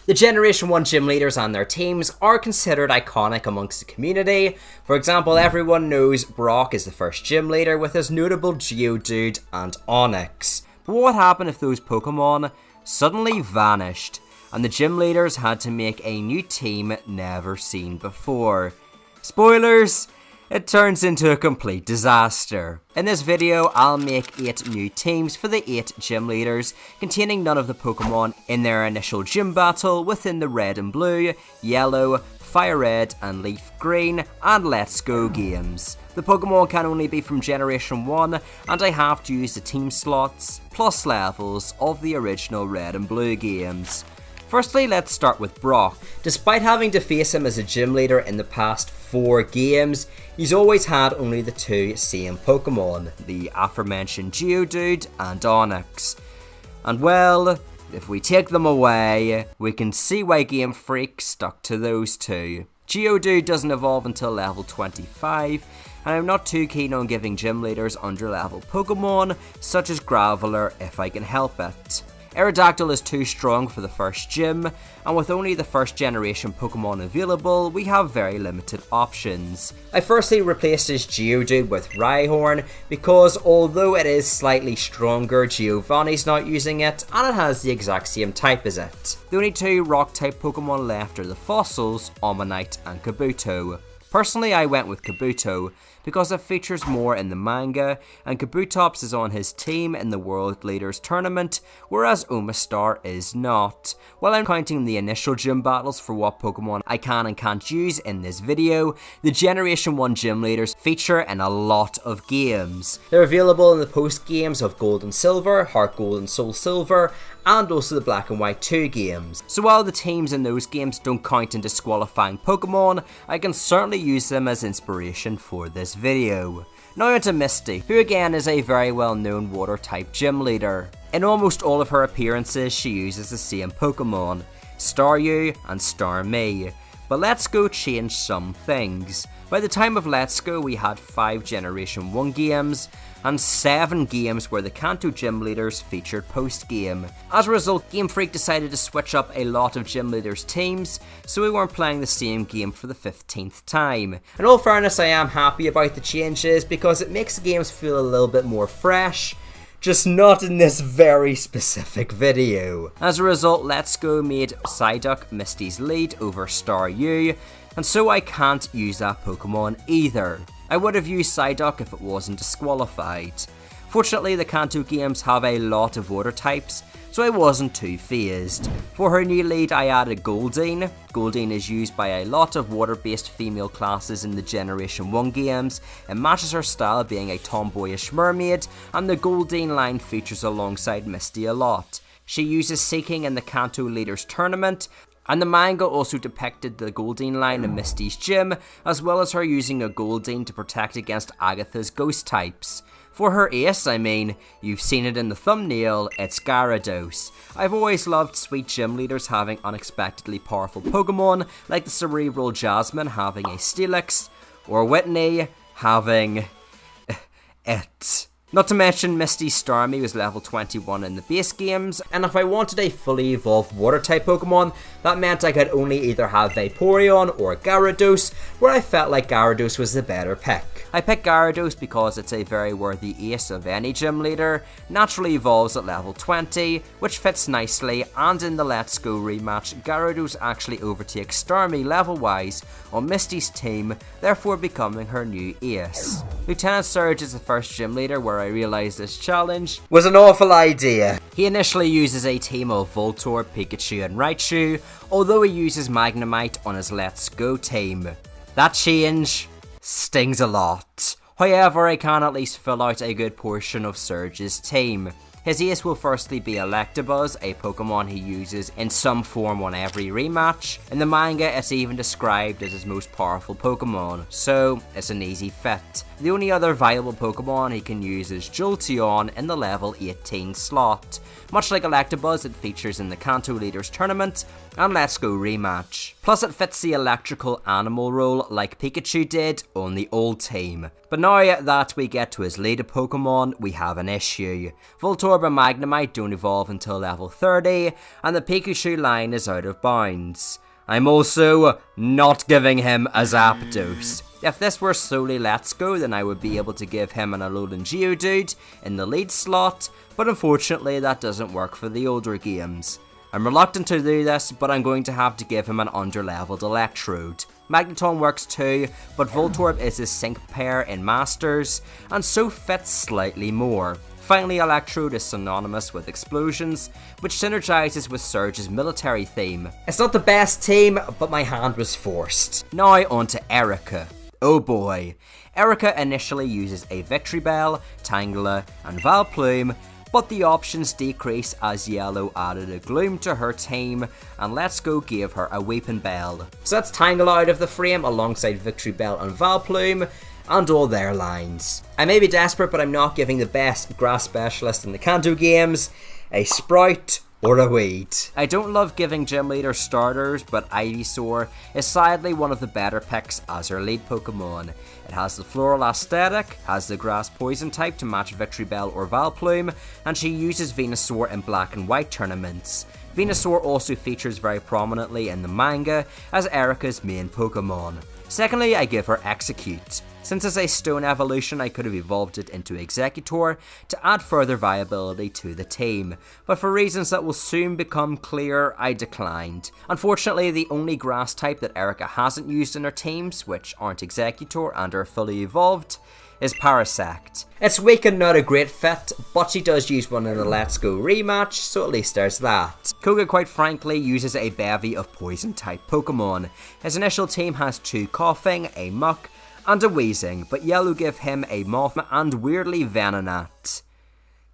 The Generation 1 gym leaders and their teams are considered iconic amongst the community. For example, everyone knows Brock is the first gym leader with his notable Geodude and Onix. But what happened if those Pokemon suddenly vanished and the gym leaders had to make a new team never seen before? Spoilers! It turns into a complete disaster. In this video, I'll make 8 new teams for the 8 gym leaders, containing none of the Pokemon in their initial gym battle within the Red and Blue, Yellow, Fire Red and Leaf Green and Let's Go games. The Pokemon can only be from Generation 1, and I have to use the team slots plus levels of the original Red and Blue games. Firstly, let's start with Brock. Despite having to face him as a gym leader in the past 4 games, he's always had only the 2 same Pokemon, the aforementioned Geodude and Onix. And well, if we take them away, we can see why Game Freak stuck to those 2. Geodude doesn't evolve until level 25, and I'm not too keen on giving gym leaders under-level Pokemon, such as Graveler, if I can help it. Aerodactyl is too strong for the first gym, and with only the first generation Pokemon available, we have very limited options. I firstly replaced his Geodude with Rhyhorn, because although it is slightly stronger, Giovanni's not using it, and it has the exact same type as it. The only 2 rock type Pokemon left are the fossils, Omanyte and Kabuto. Personally, I went with Kabuto because it features more in the manga, and Kabutops is on his team in the World Leaders Tournament, whereas Omastar is not. While I'm counting the initial gym battles for what Pokemon I can and can't use in this video, the Generation 1 gym leaders feature in a lot of games. They're available in the post games of Gold and Silver, Heart Gold and Soul Silver, and also the Black and White 2 games. So while the teams in those games don't count in disqualifying Pokemon, I can certainly use them as inspiration for this video. Now onto Misty, who again is a very well known water type gym leader. In almost all of her appearances she uses the same Pokemon, Staryu and Starmie. But Let's Go changed some things. By the time of Let's Go we had 5 Generation 1 games, and 7 games where the Kanto gym leaders featured post-game. As a result, Game Freak decided to switch up a lot of gym leaders' teams, so we weren't playing the same game for the 15th time. In all fairness, I am happy about the changes because it makes the games feel a little bit more fresh, just not in this very specific video. As a result, Let's Go made Psyduck Misty's lead over Staryu, and so I can't use that Pokemon either. I would have used Psyduck if it wasn't disqualified. Fortunately, the Kanto games have a lot of water types, so I wasn't too phased. For her new lead, I added Goldeen. Goldeen is used by a lot of water-based female classes in the Generation 1 games. It matches her style being a tomboyish mermaid, and the Goldeen line features alongside Misty a lot. She uses Seeking in the Kanto Leaders Tournament, and the manga also depicted the Goldeen line in Misty's gym, as well as her using a Goldeen to protect against Agatha's ghost types. For her ace, you've seen it in the thumbnail, it's Gyarados. I've always loved sweet gym leaders having unexpectedly powerful Pokemon, like the Cerebral Jasmine having a Steelix, or Whitney having it. Not to mention Misty's Starmie was level 21 in the base games, and if I wanted a fully evolved water type Pokemon, that meant I could only either have Vaporeon or Gyarados, where I felt like Gyarados was the better pick. I picked Gyarados because it's a very worthy ace of any gym leader, naturally evolves at level 20, which fits nicely, and in the Let's Go rematch, Gyarados actually overtakes Starmie level-wise on Misty's team, therefore becoming her new ace. Lieutenant Surge is the first gym leader where I realised this challenge was an awful idea. He initially uses a team of Voltorb, Pikachu and Raichu, although he uses Magnemite on his Let's Go team. That change stings a lot. However, I can at least fill out a good portion of Surge's team. His ace will firstly be Electabuzz, a Pokemon he uses in some form on every rematch. In the manga, it's even described as his most powerful Pokemon, so it's an easy fit. The only other viable Pokemon he can use is Jolteon in the level 18 slot. Much like Electabuzz, it features in the Kanto Leaders Tournament and Let's Go rematch. Plus it fits the electrical animal role like Pikachu did on the old team. But now that we get to his later Pokemon, we have an issue. Voltorb Voltorb and Magnemite don't evolve until level 30, and the Pikachu line is out of bounds. I'm also not giving him a Zapdos. If this were solely Let's Go, then I would be able to give him an Alolan Geodude in the lead slot, but unfortunately that doesn't work for the older games. I'm reluctant to do this, but I'm going to have to give him an under-leveled Electrode. Magneton works too, but Voltorb is his sync pair in Masters, and so fits slightly more. Finally, Electrode is synonymous with explosions, which synergizes with Surge's military theme. It's not the best team, but my hand was forced. Now on to Erica. Oh boy. Erica initially uses a Victory Bell, Tangela, and Vileplume, but the options decrease as Yellow added a Gloom to her team, and Let's Go gave her a Weeping Bell. So that's Tangela out of the frame alongside Victory Bell and Vileplume, and all their lines. I may be desperate, but I'm not giving the best grass specialist in the Kanto games a Sprout or a Weed. I don't love giving gym leader starters, but Ivysaur is sadly one of the better picks as her lead Pokemon. It has the floral aesthetic, has the grass poison type to match Victory Bell or Vileplume, and she uses Venusaur in black and white tournaments. Venusaur also features very prominently in the manga as Erica's main Pokemon. Secondly, I give her Execute. Since it's a stone evolution, I could have evolved it into Executor to add further viability to the team, but for reasons that will soon become clear, I declined. Unfortunately, the only grass type that Erica hasn't used in her teams, which aren't Executor and are fully evolved, is Parasect. It's weak and not a great fit, but she does use one in a Let's Go rematch, so at least there's that. Koga quite frankly uses a bevy of poison type Pokemon. His initial team has 2 Coughing, a Muck, and a Wheezing, but Yellow give him a Mothma and weirdly Venonat.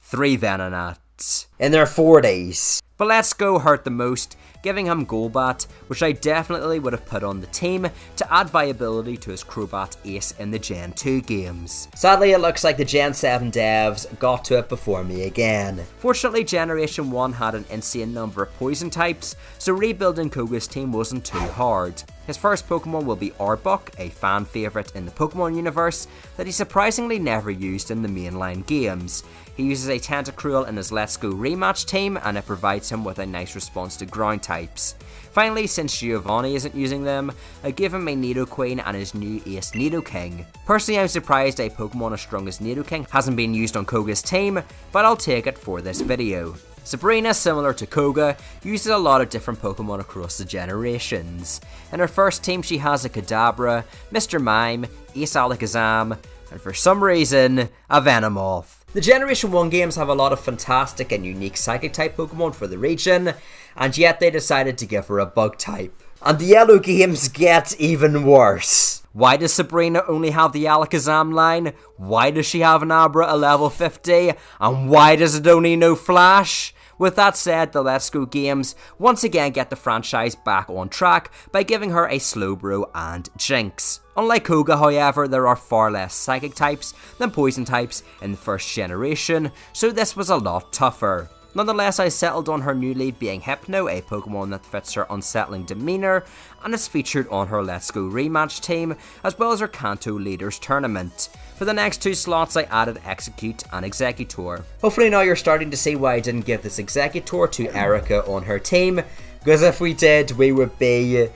3 Venonat. In their 40s. But Let's Go hurt the most, giving him Golbat, which I definitely would have put on the team to add viability to his Crobat ace in the Gen 2 games. Sadly, it looks like the Gen 7 devs got to it before me again. Fortunately, Generation 1 had an insane number of poison types, so rebuilding Koga's team wasn't too hard. His first Pokemon will be Arbok, a fan favourite in the Pokemon universe that he surprisingly never used in the mainline games. He uses a Tentacruel in his Let's Go rematch team, and it provides him with a nice response to ground types. Finally, since Giovanni isn't using them, I give him a Nidoqueen and his new ace Nidoking. Personally, I'm surprised a Pokemon as strong as Nidoking hasn't been used on Koga's team, but I'll take it for this video. Sabrina, similar to Koga, uses a lot of different Pokemon across the generations. In her first team she has a Kadabra, Mr. Mime, Ace Alakazam, and for some reason, a Venomoth. The Generation 1 games have a lot of fantastic and unique Psychic type Pokemon for the region, and yet they decided to give her a Bug type. And the Yellow games get even worse. Why does Sabrina only have the Alakazam line? Why does she have an Abra at level 50? And why does it only know Flash? With that said, the Let's Go games once again get the franchise back on track by giving her a Slowbro and Jinx. Unlike Koga, however, there are far less Psychic types than Poison types in the first generation, so this was a lot tougher. Nonetheless, I settled on her new lead being Hypno, a Pokemon that fits her unsettling demeanour, and is featured on her Let's Go rematch team, as well as her Kanto Leaders tournament. For the next 2 slots, I added Execute and Executor. Hopefully now you're starting to see why I didn't give this Executor to Erica on her team, because if we did, we would be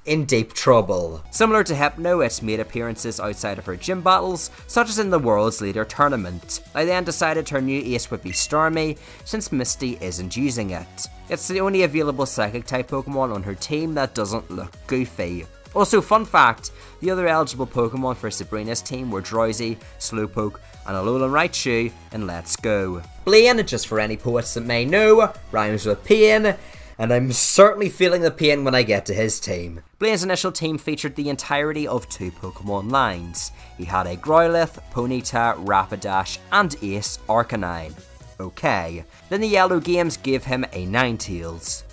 in deep trouble. Similar to Hypno, it's made appearances outside of her gym battles, such as in the World's Leader tournament. I then decided her new ace would be Starmie, since Misty isn't using it. It's the only available Psychic type Pokemon on her team that doesn't look goofy. Also, fun fact, the other eligible Pokemon for Sabrina's team were Drowsy, Slowpoke, and Alolan Raichu in Let's Go. Blaine, just for any poets that may know, rhymes with pain, and I'm certainly feeling the pain when I get to his team. Blaine's initial team featured the entirety of 2 Pokemon lines. He had a Growlithe, Ponyta, Rapidash, and Ace Arcanine. Okay. Then the Yellow games gave him a Ninetales.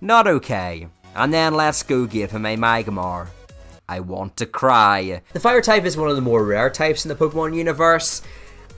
Not okay. And then Let's Go gave him a Magmar. I want to cry. The Fire type is one of the more rare types in the Pokemon universe,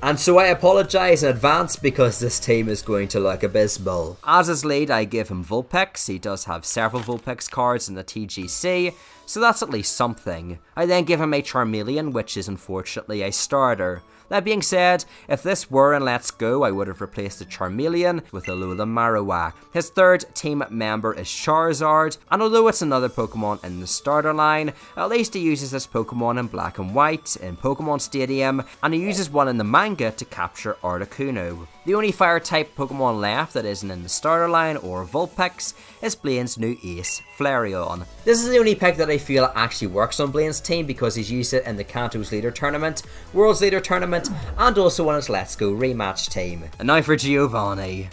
and so I apologise in advance because this team is going to look abysmal. As his lead, I give him Vulpix. He does have several Vulpix cards in the TGC, so that's at least something. I then give him a Charmeleon, which is unfortunately a starter. That being said, if this were in Let's Go, I would have replaced the Charmeleon with Alola Marowak. His third team member is Charizard, and although it's another Pokemon in the starter line, at least he uses this Pokemon in Black and White in Pokemon Stadium, and he uses one in the manga to capture Articuno. The only Fire-type Pokemon left that isn't in the starter line or Vulpix is Blaine's new ace, Flareon. This is the only pick that I feel actually works on Blaine's team because he's used it in the Kanto's Leader Tournament, World's Leader Tournament, and also on his Let's Go rematch team. And now for Giovanni.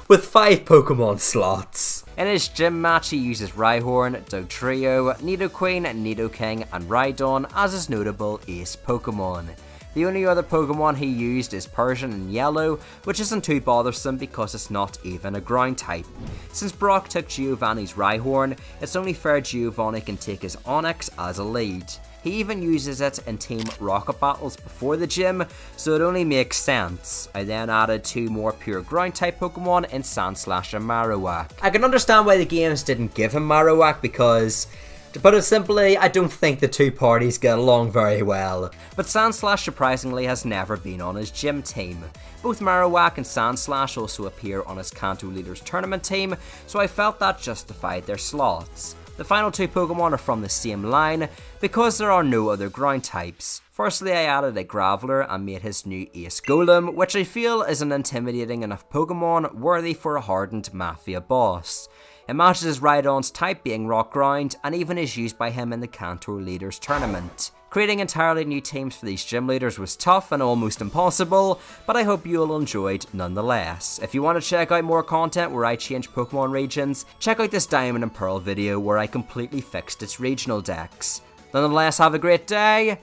With 5 Pokemon slots. In his gym match, he uses Rhyhorn, Dugtrio, Nidoqueen, Nidoking, and Rhydon as his notable ace Pokemon. The only other Pokemon he used is Persian and Yellow, which isn't too bothersome because it's not even a ground type. Since Brock took Giovanni's Rhyhorn, it's only fair Giovanni can take his Onix as a lead. He even uses it in Team Rocket battles before the gym, so it only makes sense. I then added 2 more pure ground type Pokemon in Sandslash and Marowak. I can understand why the games didn't give him Marowak because, to put it simply, I don't think the two parties get along very well. But Sandslash surprisingly has never been on his gym team. Both Marowak and Sandslash also appear on his Kanto Leaders Tournament team, so I felt that justified their slots. The final 2 Pokemon are from the same line because there are no other ground types. Firstly, I added a Graveler and made his new Ace Golem, which I feel is an intimidating enough Pokemon worthy for a hardened Mafia boss. It matches his Rhydon's type being rock ground and even is used by him in the Kanto Leaders Tournament. Creating entirely new teams for these gym leaders was tough and almost impossible, but I hope you all enjoyed nonetheless. If you want to check out more content where I change Pokemon regions, check out this Diamond and Pearl video where I completely fixed its regional decks. Nonetheless, have a great day,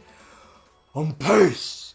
and peace!